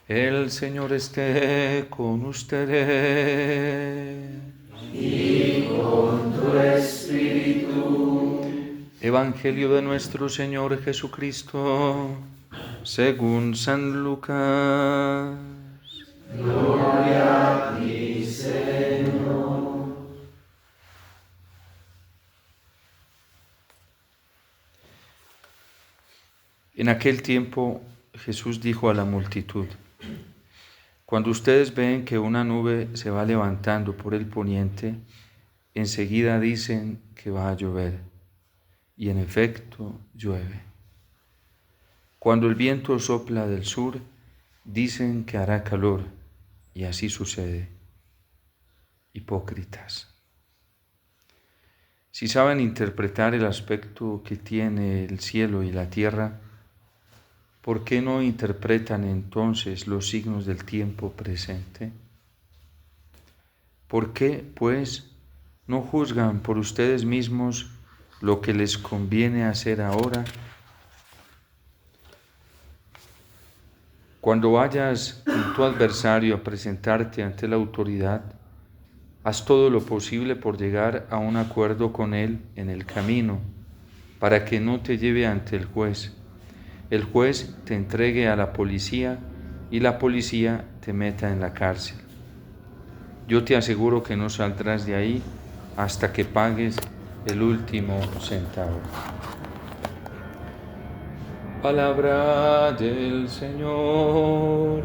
El Señor esté con ustedes. Y con tu espíritu. Evangelio de nuestro Señor Jesucristo, según San Lucas. Gloria a ti, Señor. En aquel tiempo Jesús dijo a la multitud: Cuando ustedes ven que una nube se va levantando por el poniente, enseguida dicen que va a llover, y en efecto llueve. Cuando el viento sopla del sur, dicen que hará calor, y así sucede. Hipócritas. Si saben interpretar el aspecto que tiene el cielo y la tierra, ¿por qué no interpretan entonces los signos del tiempo presente? ¿Por qué, pues, no juzgan por ustedes mismos lo que les conviene hacer ahora? Cuando vayas con tu adversario a presentarte ante la autoridad, haz todo lo posible por llegar a un acuerdo con él en el camino, para que no te lleve ante el juez te entregue a la policía y la policía te meta en la cárcel. Yo te aseguro que no saldrás de ahí hasta que pagues el último centavo. Palabra del Señor.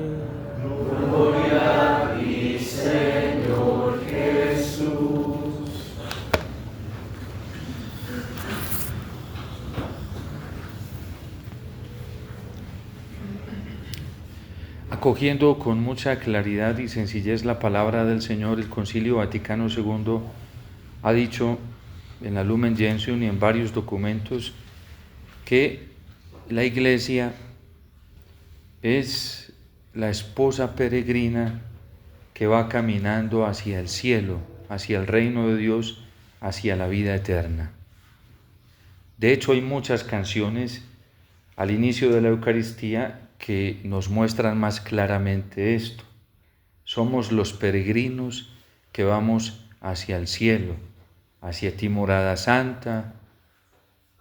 Gloria a ti, Señor Jesús. Acogiendo con mucha claridad y sencillez la palabra del Señor, el Concilio Vaticano II ha dicho en la Lumen Gentium y en varios documentos que la Iglesia es la esposa peregrina que va caminando hacia el cielo, hacia el reino de Dios, hacia la vida eterna. De hecho, hay muchas canciones al inicio de la Eucaristía que nos muestran más claramente esto. Somos los peregrinos que vamos hacia el cielo, hacia ti, morada santa.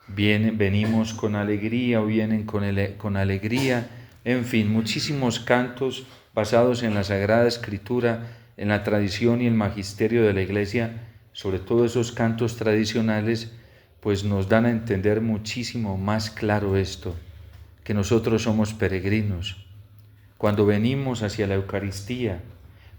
Venimos con alegría o vienen con alegría. En fin, muchísimos cantos basados en la Sagrada Escritura, en la tradición y el magisterio de la Iglesia, sobre todo esos cantos tradicionales, pues nos dan a entender muchísimo más claro esto, que nosotros somos peregrinos. Cuando venimos hacia la Eucaristía,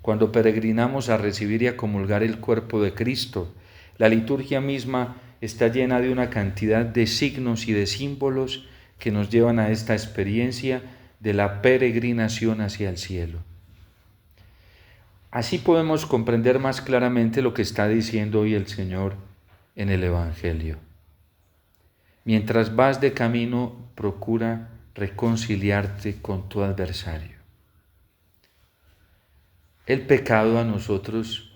cuando peregrinamos a recibir y a comulgar el cuerpo de Cristo, la liturgia misma está llena de una cantidad de signos y de símbolos que nos llevan a esta experiencia de la peregrinación hacia el cielo. Así podemos comprender más claramente lo que está diciendo hoy el Señor en el Evangelio. Mientras vas de camino, procura reconciliarte con tu adversario. El pecado a nosotros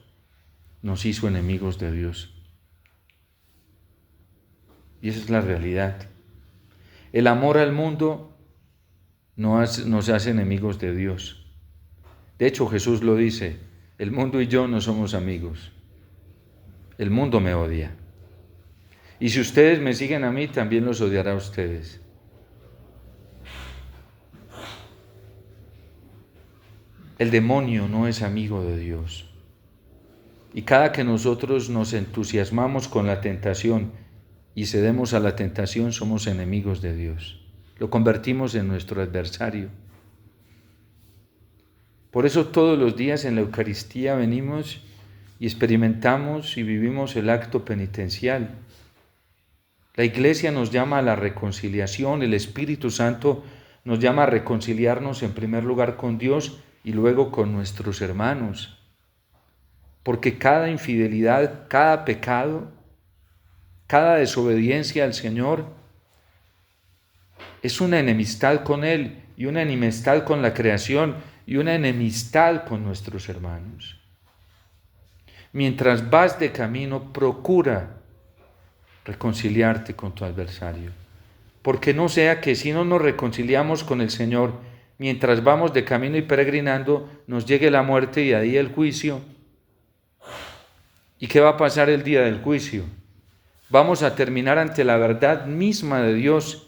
nos hizo enemigos de Dios. Y esa es la realidad. El amor al mundo nos hace enemigos de Dios. De hecho, Jesús lo dice: el mundo y yo no somos amigos. El mundo me odia. Y si ustedes me siguen a mí, también los odiará a ustedes. El demonio no es amigo de Dios. Y cada que nosotros nos entusiasmamos con la tentación y cedemos a la tentación, somos enemigos de Dios. Lo convertimos en nuestro adversario. Por eso todos los días en la Eucaristía venimos y experimentamos y vivimos el acto penitencial. La Iglesia nos llama a la reconciliación, el Espíritu Santo nos llama a reconciliarnos en primer lugar con Dios y luego con nuestros hermanos. Porque cada infidelidad, cada pecado, cada desobediencia al Señor es una enemistad con Él y una enemistad con la creación y una enemistad con nuestros hermanos. Mientras vas de camino, procura reconciliarte con tu adversario. Porque no sea que si no nos reconciliamos con el Señor, mientras vamos de camino y peregrinando, nos llegue la muerte y ahí el juicio. ¿Y qué va a pasar el día del juicio? Vamos a terminar ante la verdad misma de Dios.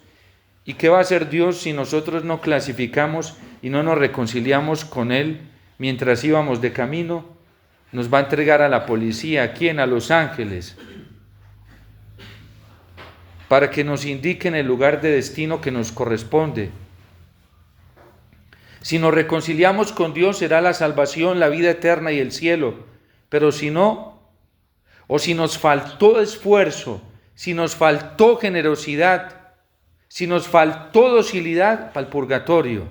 ¿Y qué va a hacer Dios si nosotros no clasificamos y no nos reconciliamos con Él mientras íbamos de camino? Nos va a entregar a la policía. ¿A quién? A los ángeles, para que nos indiquen el lugar de destino que nos corresponde. Si nos reconciliamos con Dios será la salvación, la vida eterna y el cielo. Pero si no, o si nos faltó esfuerzo, si nos faltó generosidad, si nos faltó docilidad, para el purgatorio.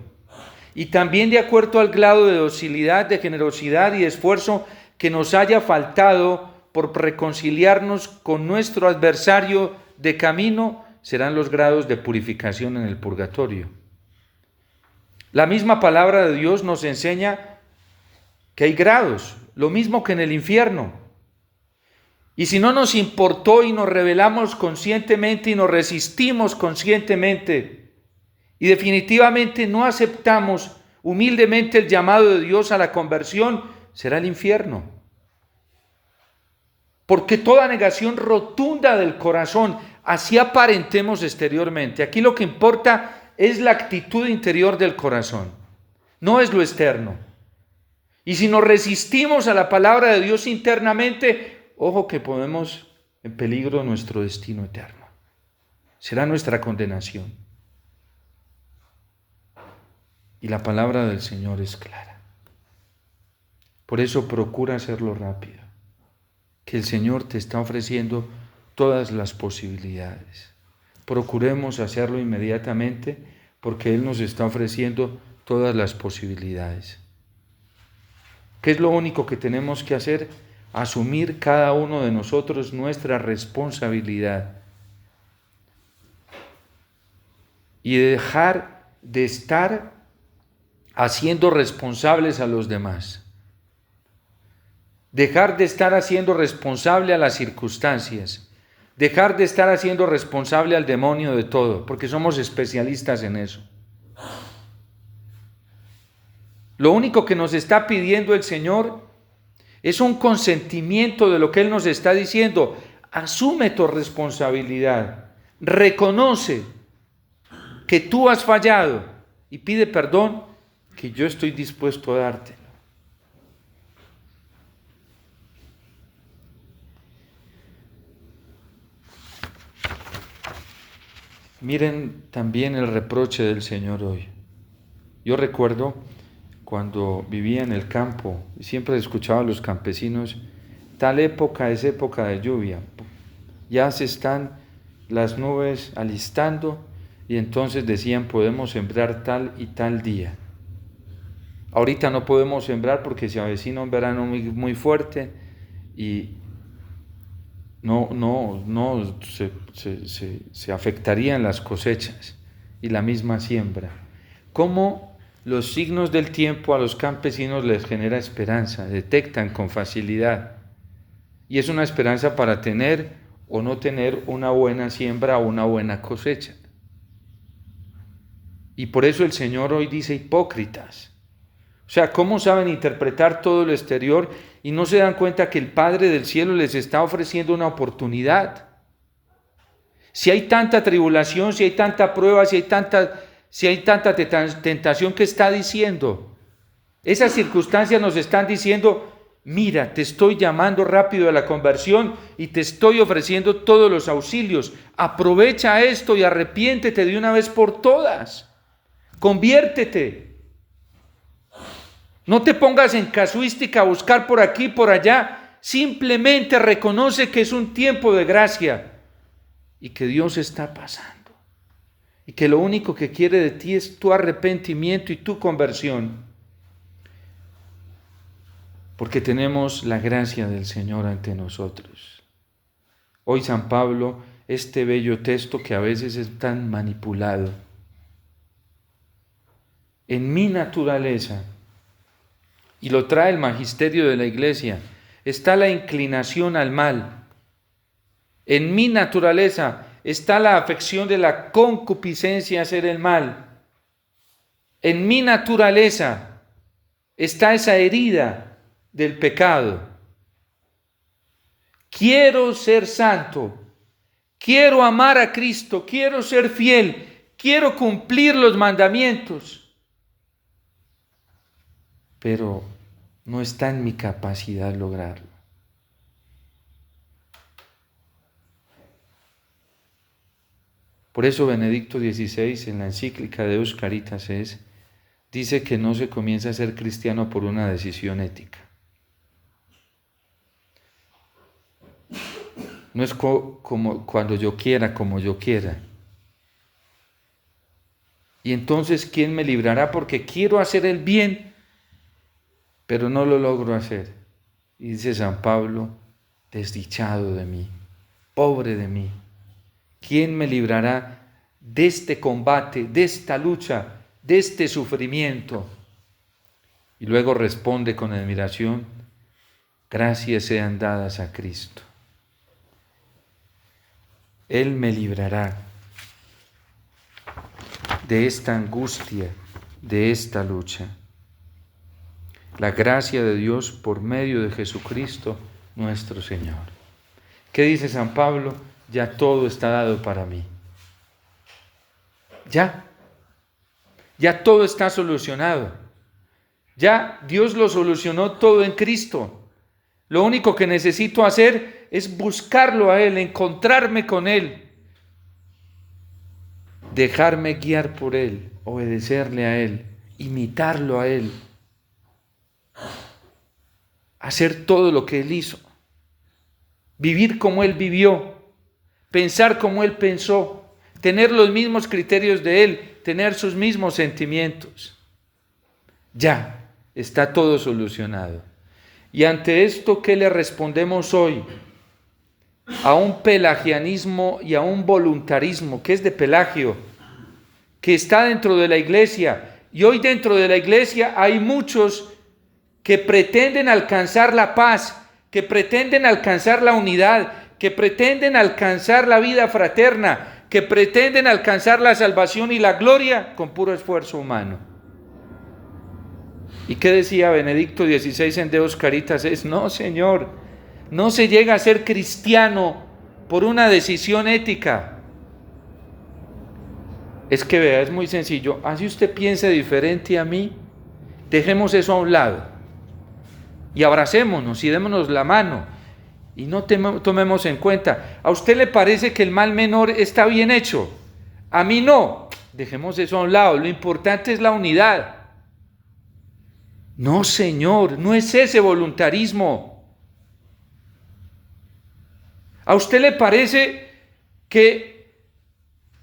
Y también de acuerdo al grado de docilidad, de generosidad y de esfuerzo que nos haya faltado por reconciliarnos con nuestro adversario de camino, serán los grados de purificación en el purgatorio. La misma palabra de Dios nos enseña que hay grados, lo mismo que en el infierno. Y si no nos importó y nos rebelamos conscientemente y nos resistimos conscientemente y definitivamente no aceptamos humildemente el llamado de Dios a la conversión, será el infierno. Porque toda negación rotunda del corazón, así aparentemos exteriormente, aquí lo que importa es la actitud interior del corazón, no es lo externo. Y si nos resistimos a la palabra de Dios internamente, ojo que ponemos en peligro nuestro destino eterno. Será nuestra condenación. Y la palabra del Señor es clara. Por eso procura hacerlo rápido, que el Señor te está ofreciendo todas las posibilidades. Procuremos hacerlo inmediatamente porque Él nos está ofreciendo todas las posibilidades. ¿Qué es lo único que tenemos que hacer? Asumir cada uno de nosotros nuestra responsabilidad y dejar de estar haciendo responsables a los demás. Dejar de estar haciendo responsable a las circunstancias. Dejar de estar haciendo responsable al demonio de todo, porque somos especialistas en eso. Lo único que nos está pidiendo el Señor es un consentimiento de lo que Él nos está diciendo. Asume tu responsabilidad, reconoce que tú has fallado y pide perdón, que yo estoy dispuesto a dártelo. Miren también el reproche del Señor hoy. Yo recuerdo cuando vivía en el campo, siempre escuchaba a los campesinos, tal época es época de lluvia, ya se están las nubes alistando y entonces decían podemos sembrar tal y tal día. Ahorita no podemos sembrar porque se avecina un verano muy fuerte y se afectarían las cosechas y la misma siembra. ¿Cómo los signos del tiempo a los campesinos les genera esperanza? Detectan con facilidad. Y es una esperanza para tener o no tener una buena siembra o una buena cosecha. Y por eso el Señor hoy dice hipócritas. O sea, ¿cómo saben interpretar todo lo exterior y no se dan cuenta que el Padre del cielo les está ofreciendo una oportunidad? Si hay tanta tribulación, si hay tanta prueba, si hay tanta tentación, ¿qué está diciendo? Esas circunstancias nos están diciendo, mira, te estoy llamando rápido a la conversión y te estoy ofreciendo todos los auxilios. Aprovecha esto y arrepiéntete de una vez por todas. Conviértete. No te pongas en casuística a buscar por aquí, por allá. Simplemente reconoce que es un tiempo de gracia y que Dios está pasando. Y que lo único que quiere de ti es tu arrepentimiento y tu conversión. Porque tenemos la gracia del Señor ante nosotros. Hoy San Pablo, este bello texto que a veces es tan manipulado. En mi naturaleza, y lo trae el magisterio de la Iglesia, está la inclinación al mal. En mi naturaleza está la afección de la concupiscencia a hacer el mal. En mi naturaleza está esa herida del pecado. Quiero ser santo, quiero amar a Cristo, quiero ser fiel, quiero cumplir los mandamientos, pero no está en mi capacidad lograrlo. Por eso Benedicto XVI en la encíclica Deus Caritas dice que no se comienza a ser cristiano por una decisión ética. No es como cuando yo quiera, como yo quiera. Y entonces, ¿quién me librará? Porque quiero hacer el bien, pero no lo logro hacer. Y dice San Pablo, desdichado de mí, pobre de mí. ¿Quién me librará de este combate, de esta lucha, de este sufrimiento? Y luego responde con admiración, gracias sean dadas a Cristo. Él me librará de esta angustia, de esta lucha. La gracia de Dios por medio de Jesucristo nuestro Señor. ¿Qué dice San Pablo? Ya todo está dado para mí. Ya todo está solucionado. Ya Dios lo solucionó todo en Cristo. Lo único que necesito hacer es buscarlo a Él, encontrarme con Él, dejarme guiar por Él, obedecerle a Él, imitarlo a Él, hacer todo lo que Él hizo, vivir como Él vivió, pensar como Él pensó, tener los mismos criterios de Él, tener sus mismos sentimientos. Ya está todo solucionado. Y ante esto, ¿qué le respondemos hoy? A un pelagianismo y a un voluntarismo, que es de Pelagio, que está dentro de la iglesia. Y hoy dentro de la iglesia hay muchos que pretenden alcanzar la paz, que pretenden alcanzar la unidad, que pretenden alcanzar la vida fraterna, que pretenden alcanzar la salvación y la gloria con puro esfuerzo humano. ¿Y qué decía Benedicto XVI en Deus Caritas? No, Señor, no se llega a ser cristiano por una decisión ética. Es que vea, es muy sencillo. Así usted piense diferente a mí, dejemos eso a un lado y abracémonos y démonos la mano y no tomemos en cuenta. ¿A usted le parece que el mal menor está bien hecho? A mí no. Dejemos eso a un lado. Lo importante es la unidad. No, Señor, no es ese voluntarismo. ¿A usted le parece que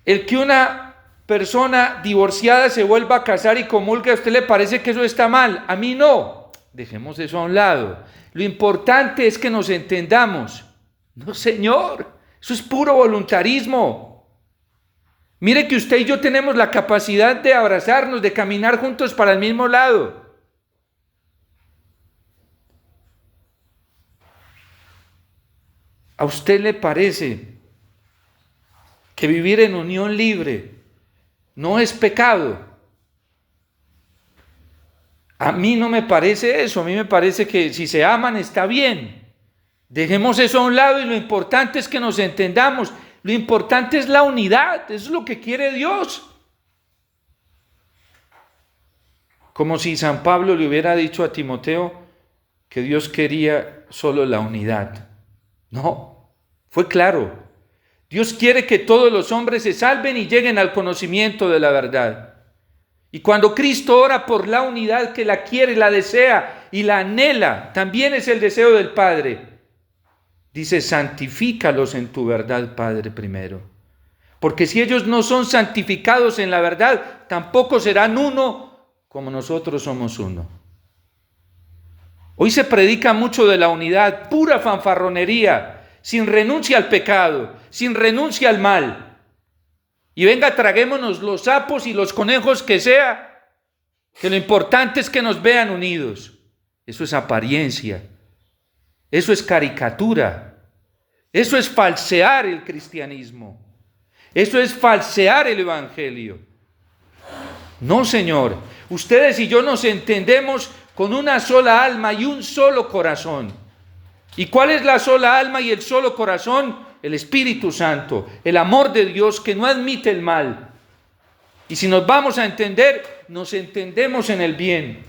el que una persona divorciada se vuelva a casar y comulgue, a usted le parece que eso está mal? A mí no. Dejemos eso a un lado. Lo importante es que nos entendamos. No, Señor, eso es puro voluntarismo. Mire que usted y yo tenemos la capacidad de abrazarnos, de caminar juntos para el mismo lado. ¿A usted le parece que vivir en unión libre no es pecado? A mí no me parece eso. A mí me parece que si se aman está bien. Dejemos eso a un lado y lo importante es que nos entendamos. Lo importante es la unidad. Eso es lo que quiere Dios. Como si San Pablo le hubiera dicho a Timoteo que Dios quería solo la unidad. No, fue claro. Dios quiere que todos los hombres se salven y lleguen al conocimiento de la verdad. Y cuando Cristo ora por la unidad, que la quiere, la desea y la anhela, también es el deseo del Padre. Dice, santifícalos en tu verdad, Padre, primero. Porque si ellos no son santificados en la verdad, tampoco serán uno como nosotros somos uno. Hoy se predica mucho de la unidad, pura fanfarronería, sin renuncia al pecado, sin renuncia al mal. Y venga, traguémonos los sapos y los conejos que sea, que lo importante es que nos vean unidos. Eso es apariencia, eso es caricatura, eso es falsear el cristianismo, eso es falsear el evangelio. No, Señor. Ustedes y yo nos entendemos con una sola alma y un solo corazón. ¿Y cuál es la sola alma y el solo corazón? El Espíritu Santo, el amor de Dios que no admite el mal. Y si nos vamos a entender, nos entendemos en el bien.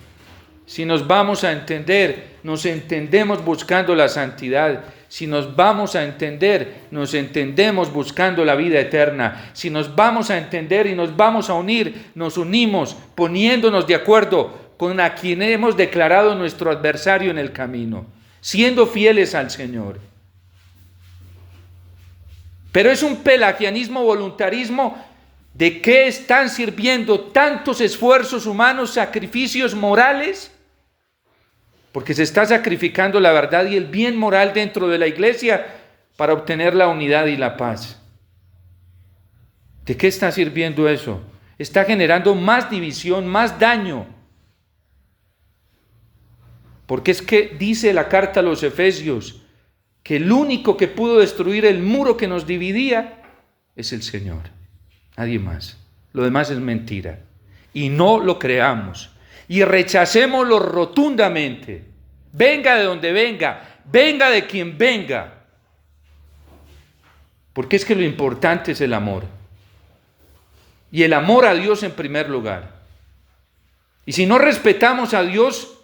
Si nos vamos a entender, nos entendemos buscando la santidad. Si nos vamos a entender, nos entendemos buscando la vida eterna. Si nos vamos a entender y nos vamos a unir, nos unimos poniéndonos de acuerdo con a quien hemos declarado nuestro adversario en el camino, siendo fieles al Señor. Pero es un pelagianismo voluntarismo. ¿De qué están sirviendo tantos esfuerzos humanos, sacrificios morales? Porque se está sacrificando la verdad y el bien moral dentro de la iglesia para obtener la unidad y la paz. ¿De qué está sirviendo eso? Está generando más división, más daño. Porque es que dice la carta a los Efesios que el único que pudo destruir el muro que nos dividía es el Señor. Nadie más. Lo demás es mentira. Y no lo creamos. Y rechacémoslo rotundamente. Venga de donde venga. Venga de quien venga. Porque es que lo importante es el amor. Y el amor a Dios en primer lugar. Y si no respetamos a Dios,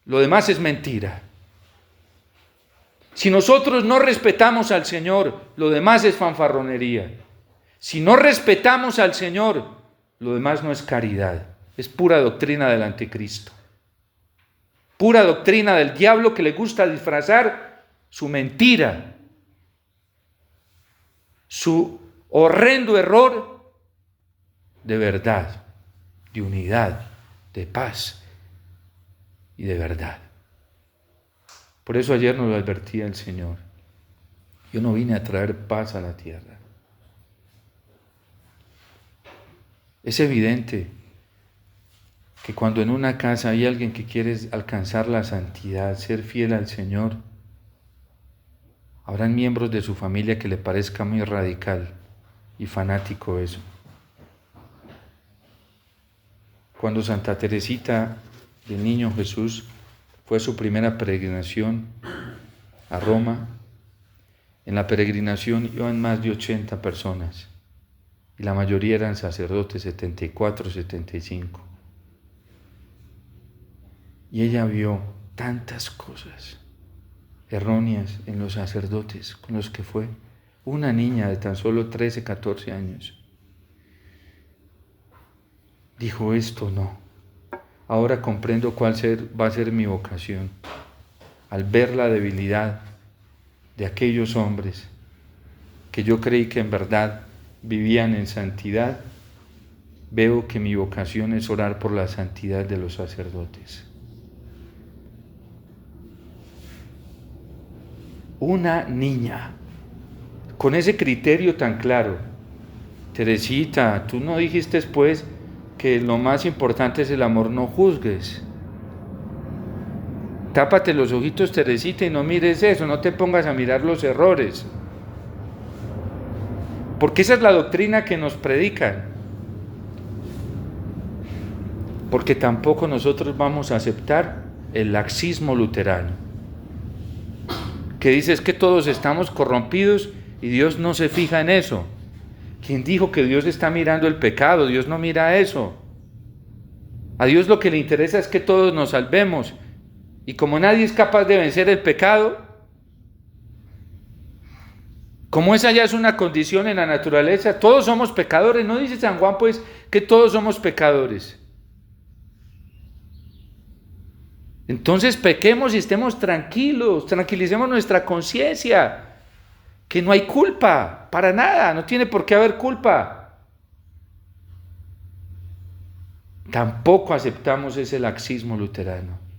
lo demás es mentira. Si nosotros no respetamos al Señor, lo demás es fanfarronería. Si no respetamos al Señor, lo demás no es caridad. Es pura doctrina del anticristo. Pura doctrina del diablo que le gusta disfrazar su mentira, su horrendo error de verdad, de unidad, de paz y de verdad. Por eso ayer nos lo advertía el Señor. Yo no vine a traer paz a la tierra. Es evidente que cuando en una casa hay alguien que quiere alcanzar la santidad, ser fiel al Señor, habrán miembros de su familia que le parezca muy radical y fanático eso. Cuando Santa Teresita del Niño Jesús fue a su primera peregrinación a Roma, en la peregrinación iban más de 80 personas y la mayoría eran sacerdotes, 74, 75. Y ella vio tantas cosas erróneas en los sacerdotes con los que fue. Una niña de tan solo 13, 14 años. Dijo, esto no. Ahora comprendo cuál va a ser mi vocación. Al ver la debilidad de aquellos hombres que yo creí que en verdad vivían en santidad, veo que mi vocación es orar por la santidad de los sacerdotes. Una niña, con ese criterio tan claro. Teresita, tú no dijiste después que lo más importante es el amor, no juzgues. Tápate los ojitos, Teresita, y no mires eso, no te pongas a mirar los errores. Porque esa es la doctrina que nos predican. Porque tampoco nosotros vamos a aceptar el laxismo luterano, que dice es que todos estamos corrompidos y Dios no se fija en eso. ¿Quién dijo que Dios está mirando el pecado? Dios no mira eso. A Dios lo que le interesa es que todos nos salvemos. Y como nadie es capaz de vencer el pecado, como esa ya es una condición en la naturaleza, todos somos pecadores. ¿No dice San Juan pues que todos somos pecadores? Entonces pequemos y estemos tranquilos, tranquilicemos nuestra conciencia, que no hay culpa, para nada, no tiene por qué haber culpa. Tampoco aceptamos ese laxismo luterano.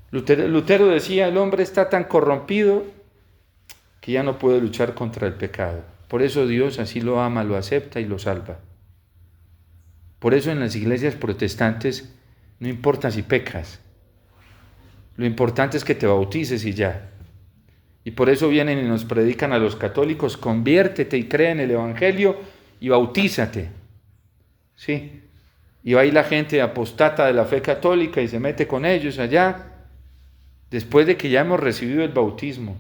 Lutero decía, el hombre está tan corrompido que ya no puede luchar contra el pecado. Por eso Dios así lo ama, lo acepta y lo salva. Por eso en las iglesias protestantes no importa si pecas, lo importante es que te bautices y ya. Y por eso vienen y nos predican a los católicos, conviértete y cree en el Evangelio y bautízate. ¿Sí? Y va ahí la gente apostata de la fe católica y se mete con ellos allá, después de que ya hemos recibido el bautismo.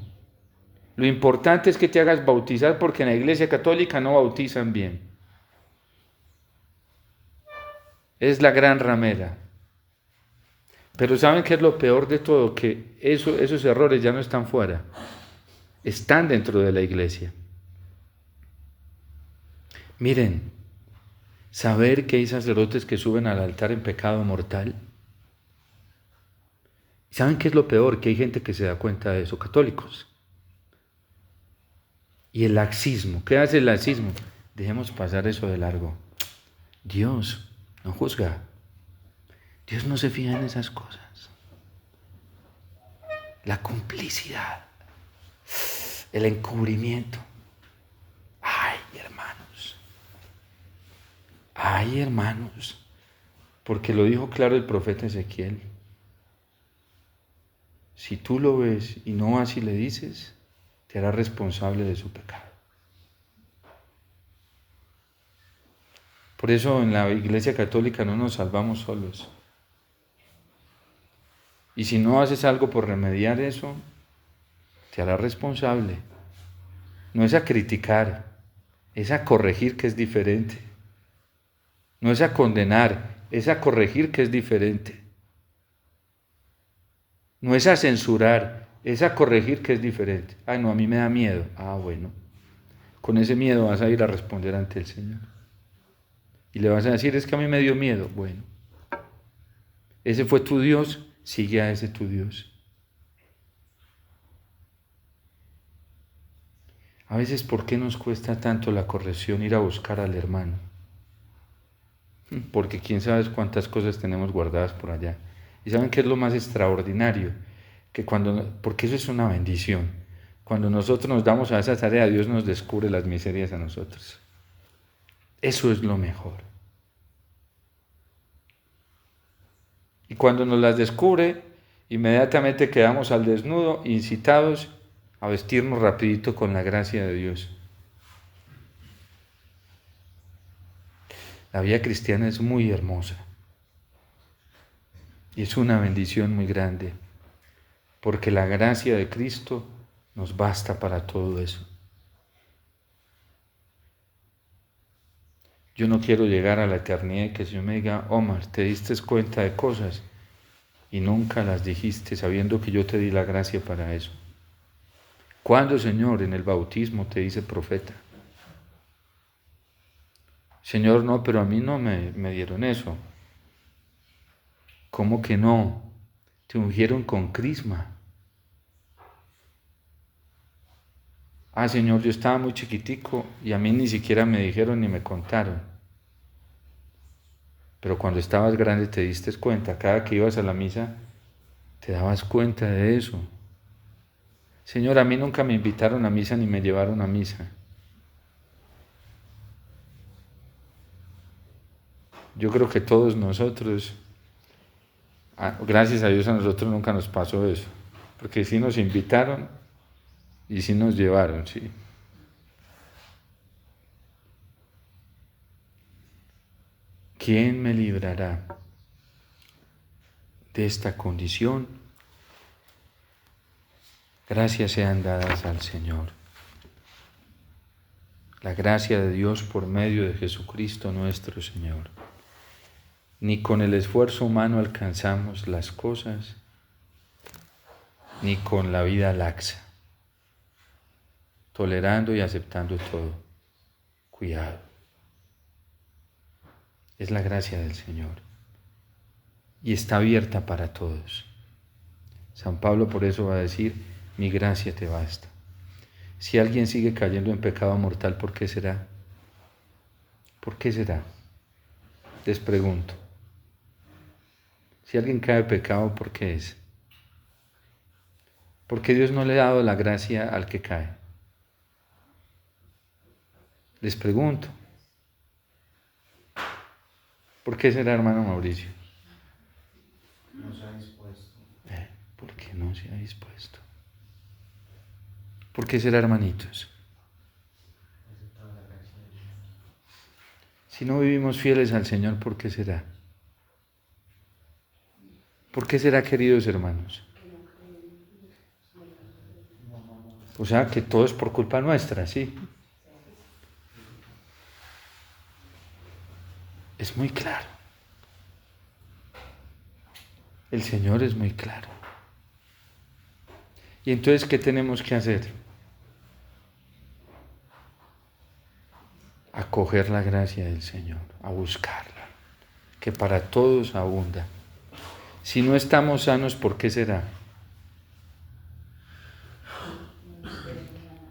Lo importante es que te hagas bautizar porque en la Iglesia Católica no bautizan bien. Es la gran ramera. Pero ¿saben qué es lo peor de todo? Que esos errores ya no están fuera, están dentro de la Iglesia. Miren, saber que hay sacerdotes que suben al altar en pecado mortal. ¿Saben qué es lo peor? Que hay gente que se da cuenta de eso, católicos. Y el laxismo. ¿Qué hace el laxismo? Dejemos pasar eso de largo. Dios no juzga. Dios no se fija en esas cosas. La complicidad, el encubrimiento. Ay, hermanos, porque lo dijo claro el profeta Ezequiel. Si tú lo ves y no vas y le dices, te hará responsable de su pecado. Por eso en la Iglesia Católica no nos salvamos solos. Y si no haces algo por remediar eso, te hará responsable. No es a criticar, es a corregir, que es diferente. No es a condenar, es a corregir, que es diferente. No es a censurar, es a corregir, que es diferente. Ay, no, a mí me da miedo. Ah, bueno. Con ese miedo vas a ir a responder ante el Señor. Y le vas a decir, es que a mí me dio miedo. Bueno. Ese fue tu Dios, sigue a ese tu Dios. A veces, ¿por qué nos cuesta tanto la corrección, ir a buscar al hermano? Porque quién sabe cuántas cosas tenemos guardadas por allá. ¿Y saben qué es lo más extraordinario? Porque eso es una bendición. Cuando nosotros nos damos a esa tarea, Dios nos descubre las miserias a nosotros. Eso es lo mejor. Y cuando nos las descubre, inmediatamente quedamos al desnudo, incitados a vestirnos rapidito con la gracia de Dios. La vida cristiana es muy hermosa. Y es una bendición muy grande. Porque la gracia de Cristo nos basta para todo eso. Yo no quiero llegar a la eternidad y que el Señor me diga, Omar, te diste cuenta de cosas y nunca las dijiste sabiendo que yo te di la gracia para eso. ¿Cuándo, Señor? En el bautismo te hice profeta. Señor, no, pero a mí no me dieron eso. ¿Cómo que no? Te ungieron con crisma. Ah, Señor, yo estaba muy chiquitico y a mí ni siquiera me dijeron ni me contaron. Pero cuando estabas grande te diste cuenta, cada que ibas a la misa, te dabas cuenta de eso. Señor, a mí nunca me invitaron a misa ni me llevaron a misa. Yo creo que todos nosotros, gracias a Dios a nosotros nunca nos pasó eso, porque sí nos invitaron y sí nos llevaron, sí. ¿Quién me librará de esta condición? Gracias sean dadas al Señor. La gracia de Dios por medio de Jesucristo nuestro Señor. Ni con el esfuerzo humano alcanzamos las cosas, ni con la vida laxa, tolerando y aceptando todo. Cuidado. Es la gracia del Señor y está abierta para todos. San Pablo por eso va a decir, mi gracia te basta. Si alguien sigue cayendo en pecado mortal, ¿por qué será? ¿Por qué será? Les pregunto. Si alguien cae en pecado, ¿por qué es? Porque Dios no le ha dado la gracia al que cae. Les pregunto. ¿Por qué será, hermano Mauricio? No se ha dispuesto. ¿Por qué no se ha dispuesto? ¿Por qué será, hermanitos? Si no vivimos fieles al Señor, ¿por qué será? ¿Por qué será, queridos hermanos? O sea, que todo es por culpa nuestra, ¿sí? Es muy claro. El Señor es muy claro. ¿Y entonces qué tenemos que hacer? Acoger la gracia del Señor, a buscarla, que para todos abunda. Si no estamos sanos, ¿por qué será?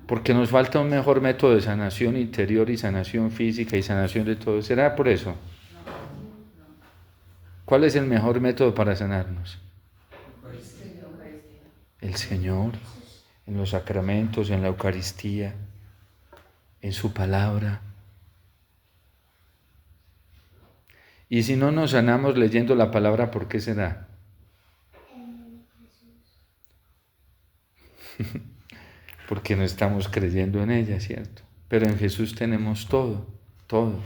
Porque nos falta un mejor método de sanación interior y sanación física y sanación de todo. ¿Será por eso? ¿Cuál es el mejor método para sanarnos? El Señor, en los sacramentos, en la Eucaristía, en su palabra. Y si no nos sanamos leyendo la palabra, ¿por qué será? Porque no estamos creyendo en ella, ¿cierto? Pero en Jesús tenemos todo, todo.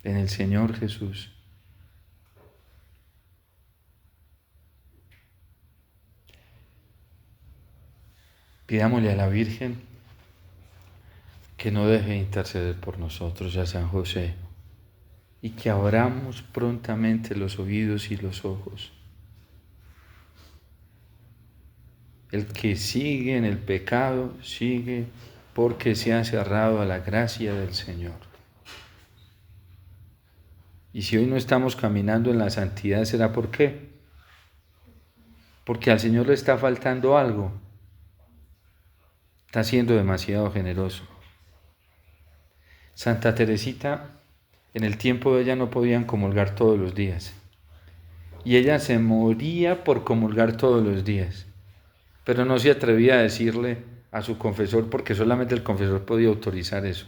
En el Señor Jesús. Pidámosle a la Virgen que no deje de interceder por nosotros, a San José, y que abramos prontamente los oídos y los ojos. El que sigue en el pecado, sigue porque se ha cerrado a la gracia del Señor. Y si hoy no estamos caminando en la santidad, ¿será por qué? Porque al Señor le está faltando algo. Está siendo demasiado generoso. Santa Teresita, en el tiempo de ella no podían comulgar todos los días. Y ella se moría por comulgar todos los días. Pero no se atrevía a decirle a su confesor porque solamente el confesor podía autorizar eso.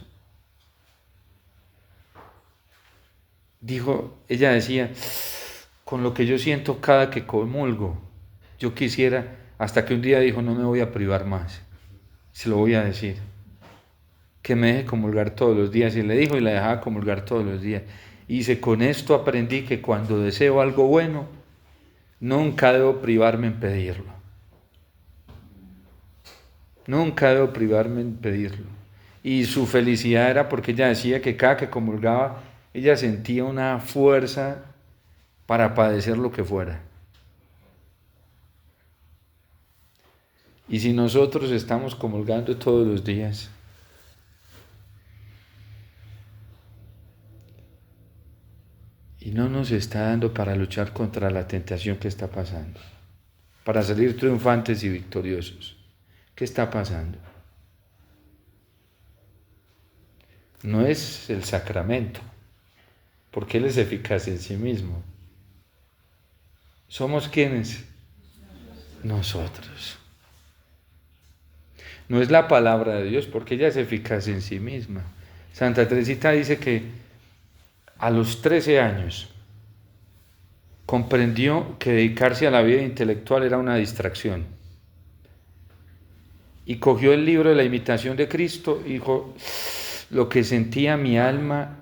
Ella decía, con lo que yo siento cada que comulgo, yo quisiera, hasta que un día dijo, no me voy a privar más, se lo voy a decir, que me deje comulgar todos los días, y le dijo y la dejaba comulgar todos los días. Y dice, con esto aprendí que cuando deseo algo bueno, nunca debo privarme en pedirlo. Nunca debo privarme en pedirlo. Y su felicidad era porque ella decía que cada que comulgaba, ella sentía una fuerza para padecer lo que fuera. Y si nosotros estamos comulgando todos los días, y no nos está dando para luchar contra la tentación que está pasando, para salir triunfantes y victoriosos, ¿qué está pasando? No es el sacramento, porque Él es eficaz en sí mismo. ¿Somos quiénes? Nosotros. No es la palabra de Dios, porque ella es eficaz en sí misma. Santa Teresita dice que a los 13 años comprendió que dedicarse a la vida intelectual era una distracción. Y cogió el libro de la imitación de Cristo y dijo, lo que sentía mi alma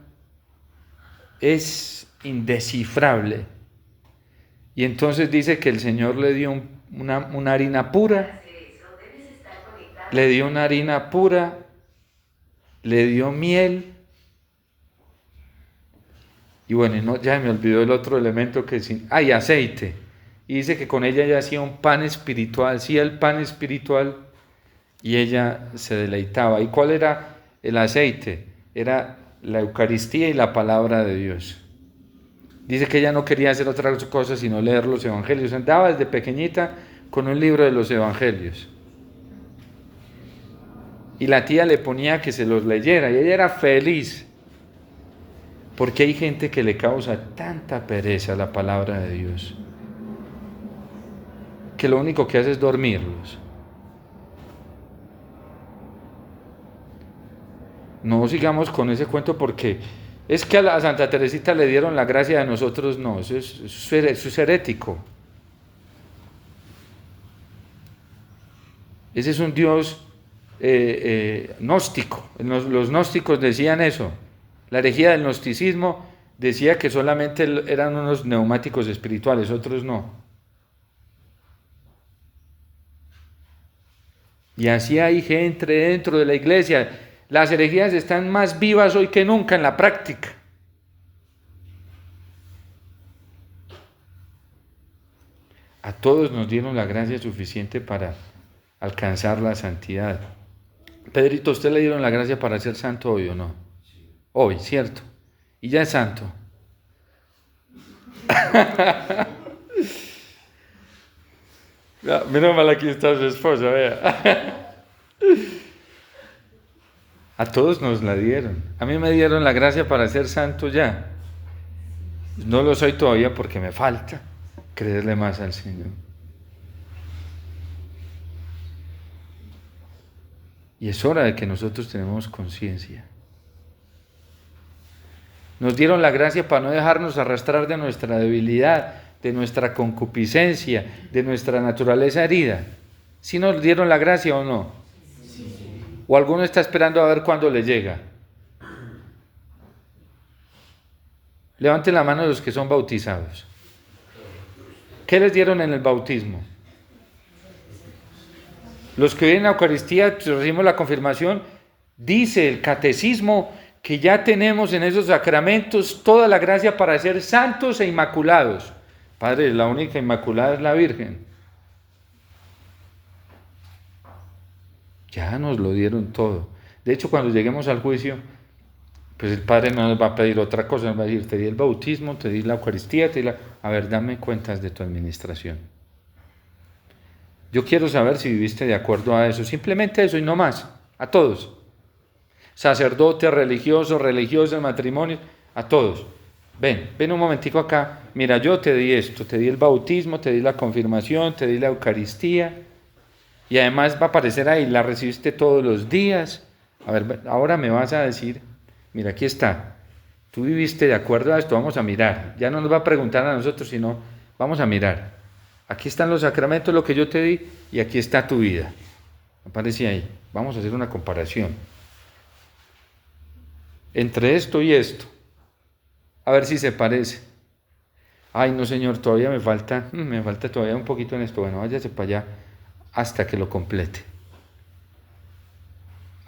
es indescifrable. Y entonces dice que el Señor le dio una harina pura, le dio una harina pura, le dio miel, y bueno, ya me olvidó el otro elemento que es, y aceite. Y dice que con ella ella hacía un pan espiritual, hacía el pan espiritual y ella se deleitaba. ¿Y cuál era el aceite? Era la Eucaristía y la palabra de Dios. Dice que ella no quería hacer otra cosa sino leer los evangelios. Andaba desde pequeñita con un libro de los evangelios. Y la tía le ponía que se los leyera y ella era feliz. Porque hay gente que le causa tanta pereza la palabra de Dios, que lo único que hace es dormirlos. No sigamos con ese cuento porque es que a la Santa Teresita le dieron la gracia, a nosotros no, eso es herético. Ese es un Dios gnóstico. Los gnósticos decían eso. La herejía del gnosticismo decía que solamente eran unos neumáticos espirituales, otros no. Y así hay gente dentro de la iglesia. Las herejías están más vivas hoy que nunca en la práctica. A todos nos dieron la gracia suficiente para alcanzar la santidad. Pedrito, ¿usted le dieron la gracia para ser santo hoy o no? Hoy, ¿cierto? Y ya es santo. Menos mal aquí está su esposa, vea. A todos nos la dieron. A mí me dieron la gracia para ser santo ya. No lo soy todavía porque me falta creerle más al Señor. Y es hora de que nosotros tenemos conciencia. Nos dieron la gracia para no dejarnos arrastrar de nuestra debilidad, de nuestra concupiscencia, de nuestra naturaleza herida. ¿Sí nos dieron la gracia o no? Sí. ¿O alguno está esperando a ver cuándo le llega? Levanten la mano los que son bautizados. ¿Qué les dieron en el bautismo? Los que vienen a la Eucaristía, recibimos la confirmación, dice el catecismo que ya tenemos en esos sacramentos toda la gracia para ser santos e inmaculados. Padre, la única inmaculada es la Virgen. Ya nos lo dieron todo. De hecho, cuando lleguemos al juicio, pues el Padre no nos va a pedir otra cosa, nos va a decir, te di el bautismo, te di la Eucaristía, a ver, dame cuentas de tu administración. Yo quiero saber si viviste de acuerdo a eso, simplemente eso y no más, a todos. Sacerdotes, religiosos, religiosas, matrimonios, a todos. Ven un momentico acá, mira, yo te di esto, te di el bautismo, te di la confirmación, te di la Eucaristía, y además va a aparecer ahí, la recibiste todos los días. A ver, ahora me vas a decir, mira, aquí está, tú viviste de acuerdo a esto, vamos a mirar. Ya no nos va a preguntar a nosotros, sino vamos a mirar. Aquí están los sacramentos, lo que yo te di, y aquí está tu vida. Aparece ahí. Vamos a hacer una comparación entre esto y esto. A ver si se parece. Ay, no, Señor, todavía me falta todavía un poquito en esto. Bueno, váyase para allá hasta que lo complete.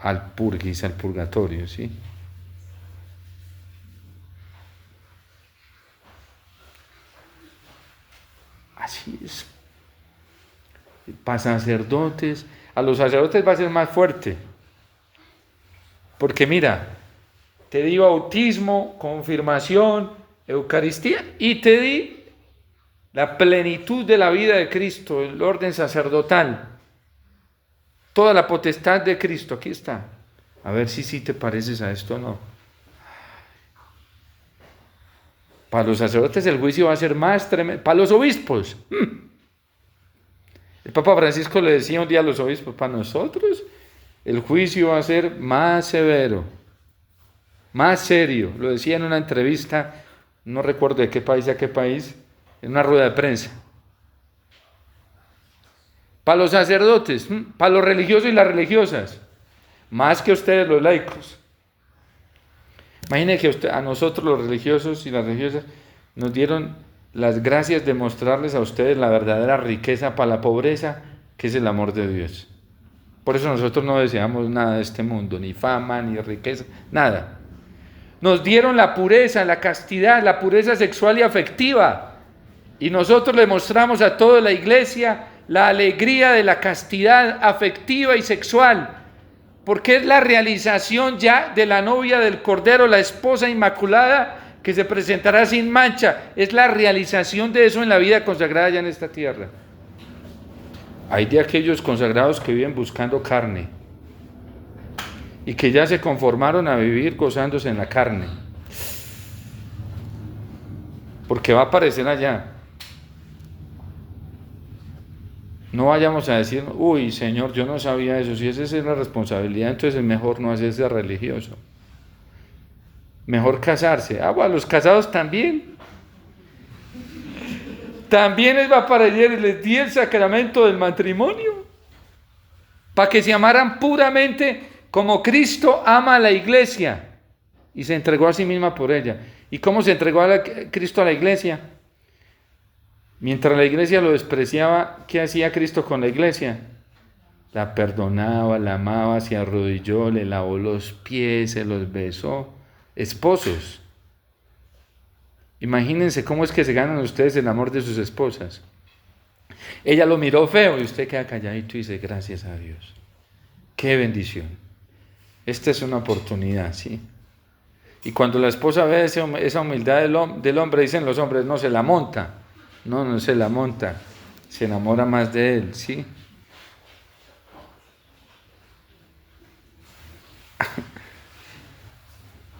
Al purgis, al purgatorio, ¿sí? Así es. Para sacerdotes, a los sacerdotes va a ser más fuerte. Porque mira, te di bautismo, confirmación, Eucaristía y te di la plenitud de la vida de Cristo, el orden sacerdotal. Toda la potestad de Cristo, aquí está. A ver si sí te pareces a esto o no. Para los sacerdotes el juicio va a ser más tremendo. Para los obispos. El Papa Francisco le decía un día a los obispos, para nosotros el juicio va a ser más severo, más serio. Lo decía en una entrevista, no recuerdo de qué país a qué país, en una rueda de prensa. Para los sacerdotes, para los religiosos y las religiosas, más que ustedes los laicos. Imaginen que a nosotros los religiosos y las religiosas nos dieron las gracias de mostrarles a ustedes la verdadera riqueza para la pobreza, que es el amor de Dios. Por eso nosotros no deseamos nada de este mundo, ni fama, ni riqueza, nada. Nos dieron la pureza, la castidad, la pureza sexual y afectiva. Y nosotros le mostramos a toda la iglesia la alegría de la castidad afectiva y sexual, porque es la realización ya de la novia del Cordero, la esposa inmaculada, que se presentará sin mancha. Es la realización de eso en la vida consagrada ya en esta tierra. Hay de aquellos consagrados que viven buscando carne y que ya se conformaron a vivir gozándose en la carne, porque va a aparecer allá. No vayamos a decir, uy, Señor, yo no sabía eso. Si esa es la responsabilidad, entonces es mejor no hacerse religioso. Mejor casarse. Bueno, los casados también. También les va a aparecer, les di el sacramento del matrimonio, para que se amaran puramente como Cristo ama a la iglesia. y se entregó a sí misma por ella. ¿Y cómo se entregó Cristo a la iglesia? Mientras la iglesia lo despreciaba, ¿qué hacía Cristo con la iglesia? La perdonaba, la amaba, se arrodilló, le lavó los pies, se los besó. Esposos, imagínense cómo es que se ganan ustedes el amor de sus esposas. Ella lo miró feo y usted queda calladito y dice, gracias a Dios. Qué bendición. Esta es una oportunidad, ¿sí? Y cuando la esposa ve esa humildad del hombre, dicen los hombres, no se la monta. No se la monta. Se enamora más de él, ¿sí?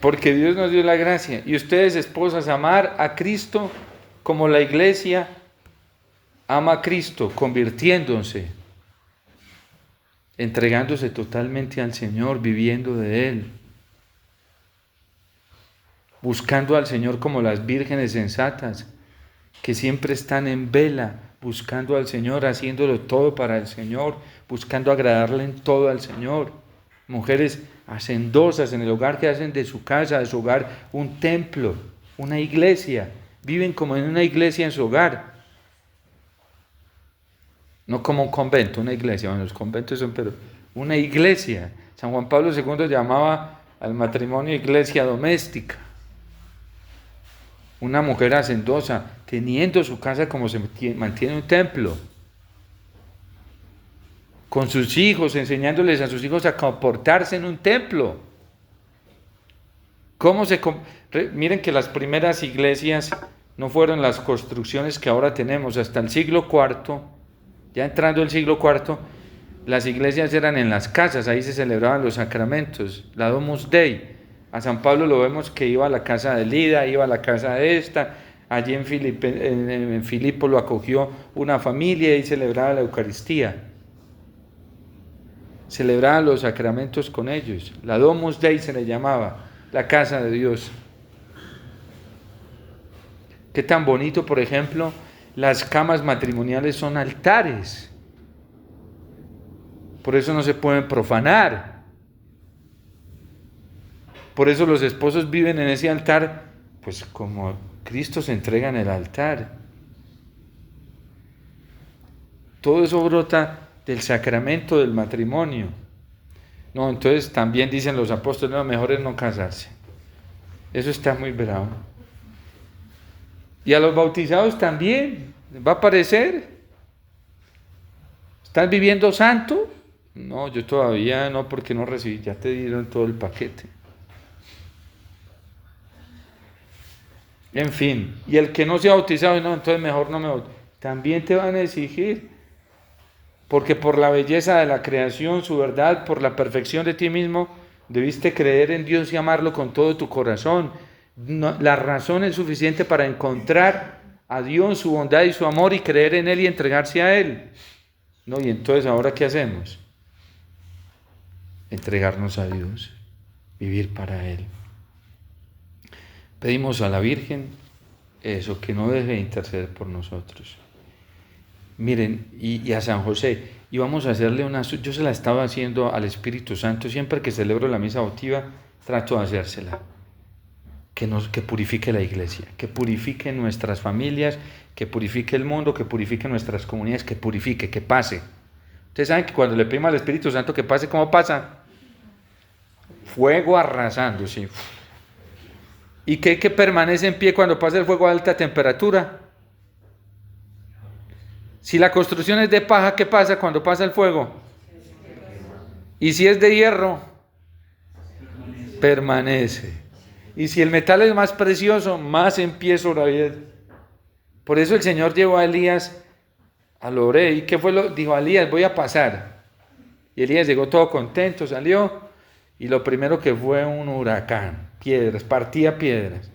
Porque Dios nos dio la gracia. Y ustedes, esposas, amar a Cristo como la iglesia ama a Cristo, convirtiéndose, entregándose totalmente al Señor, viviendo de Él, buscando al Señor como las vírgenes sensatas, que siempre están en vela, buscando al Señor, haciéndolo todo para el Señor, buscando agradarle en todo al Señor. Mujeres hacendosas en el hogar, que hacen de su casa, de su hogar, un templo, una iglesia. Viven como en una iglesia en su hogar. No como un convento, una iglesia. Bueno, los conventos son, pero una iglesia. San Juan Pablo II llamaba al matrimonio iglesia doméstica. Una mujer hacendosa, teniendo su casa como se mantiene un templo. Con sus hijos, enseñándoles a sus hijos a comportarse en un templo. Miren que las primeras iglesias no fueron las construcciones que ahora tenemos. Hasta el siglo IV, ya entrando el siglo IV, las iglesias eran en las casas, ahí se celebraban los sacramentos, la Domus Dei. A San Pablo lo vemos que iba a la casa de Lida, iba a la casa de esta, allí en Filipo lo acogió una familia y celebraba la Eucaristía. Celebraban los sacramentos con ellos. La Domus Dei se le llamaba, la casa de Dios. Qué tan bonito, por ejemplo, las camas matrimoniales son altares. Por eso no se pueden profanar. Por eso los esposos viven en ese altar, pues como Cristo se entrega en el altar. Todo eso brota del sacramento del matrimonio. No, entonces también dicen los apóstoles, no, mejor es no casarse. Eso está muy bravo. Y a los bautizados también, ¿va a parecer? ¿Estás viviendo santo? No, yo todavía no, porque no recibí, ya te dieron todo el paquete. En fin, y el que no se ha bautizado, no, entonces mejor no me bautizo. También te van a exigir, porque por la belleza de la creación, su verdad, por la perfección de ti mismo, debiste creer en Dios y amarlo con todo tu corazón. No, la razón es suficiente para encontrar a Dios, su bondad y su amor, y creer en Él y entregarse a Él. No, y entonces, ¿ahora qué hacemos? Entregarnos a Dios, vivir para Él. Pedimos a la Virgen eso, que no deje de interceder por nosotros. Miren, y a San José, y vamos a hacerle yo se la estaba haciendo al Espíritu Santo, siempre que celebro la misa votiva, trato de hacérsela. Que purifique la iglesia, que purifique nuestras familias, que purifique el mundo, que purifique nuestras comunidades, que purifique, que pase. Ustedes saben que cuando le pedimos al Espíritu Santo que pase, ¿cómo pasa? Fuego arrasando, sí. ¿Y qué permanece en pie cuando pasa el fuego a alta temperatura? Si la construcción es de paja, ¿qué pasa cuando pasa el fuego? Y si es de hierro, permanece. Y si el metal es más precioso, más en pie todavía. Por eso el Señor llevó a Elías al Oré. ¿Y qué fue dijo a Elías? Voy a pasar. Y Elías llegó todo contento, salió. Y lo primero que fue un huracán, piedras, partía piedras.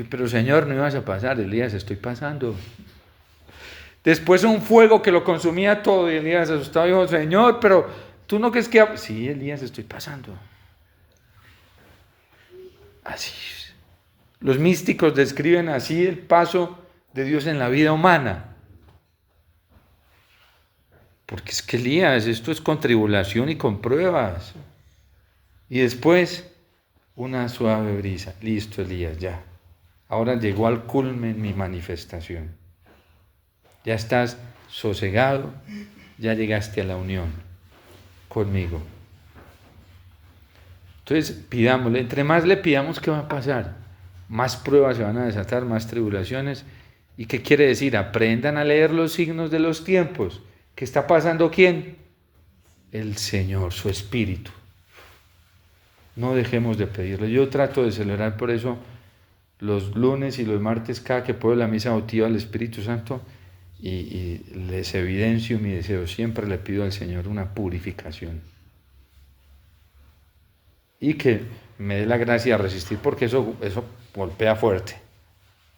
Pero Señor, no ibas a pasar. Elías, estoy pasando. Después un fuego que lo consumía todo. Y Elías asustado dijo, Señor, pero tú no crees que... Sí, Elías, estoy pasando. Así es. Los místicos describen así el paso de Dios en la vida humana. Porque es que Elías, esto es con tribulación y con pruebas. Y después, una suave brisa. Listo, Elías, ya. Ahora llegó al culmen mi manifestación. Ya estás sosegado, ya llegaste a la unión conmigo. Entonces, pidámosle, entre más le pidamos, ¿qué va a pasar? Más pruebas se van a desatar, más tribulaciones. ¿Y qué quiere decir? Aprendan a leer los signos de los tiempos. ¿Qué está pasando quién? El Señor, su Espíritu. No dejemos de pedirle. Yo trato de celebrar por eso los lunes y los martes, cada que puedo, la misa votiva al Espíritu Santo, y les evidencio mi deseo. Siempre le pido al Señor una purificación. Y que me dé la gracia de resistir, porque eso golpea fuerte.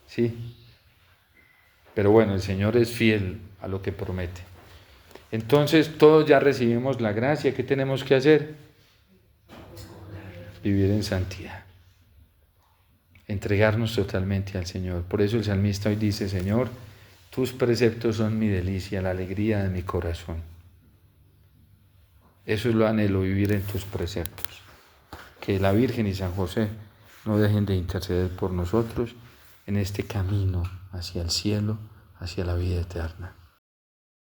¿Sí? Pero bueno, el Señor es fiel a lo que promete. Entonces, todos ya recibimos la gracia. ¿Qué tenemos que hacer? Vivir en santidad. Entregarnos totalmente al Señor. Por eso el salmista hoy dice: Señor, tus preceptos son mi delicia, la alegría de mi corazón. Eso es lo anhelo, vivir en tus preceptos. Que la Virgen y San José no dejen de interceder por nosotros en este camino hacia el cielo, hacia la vida eterna.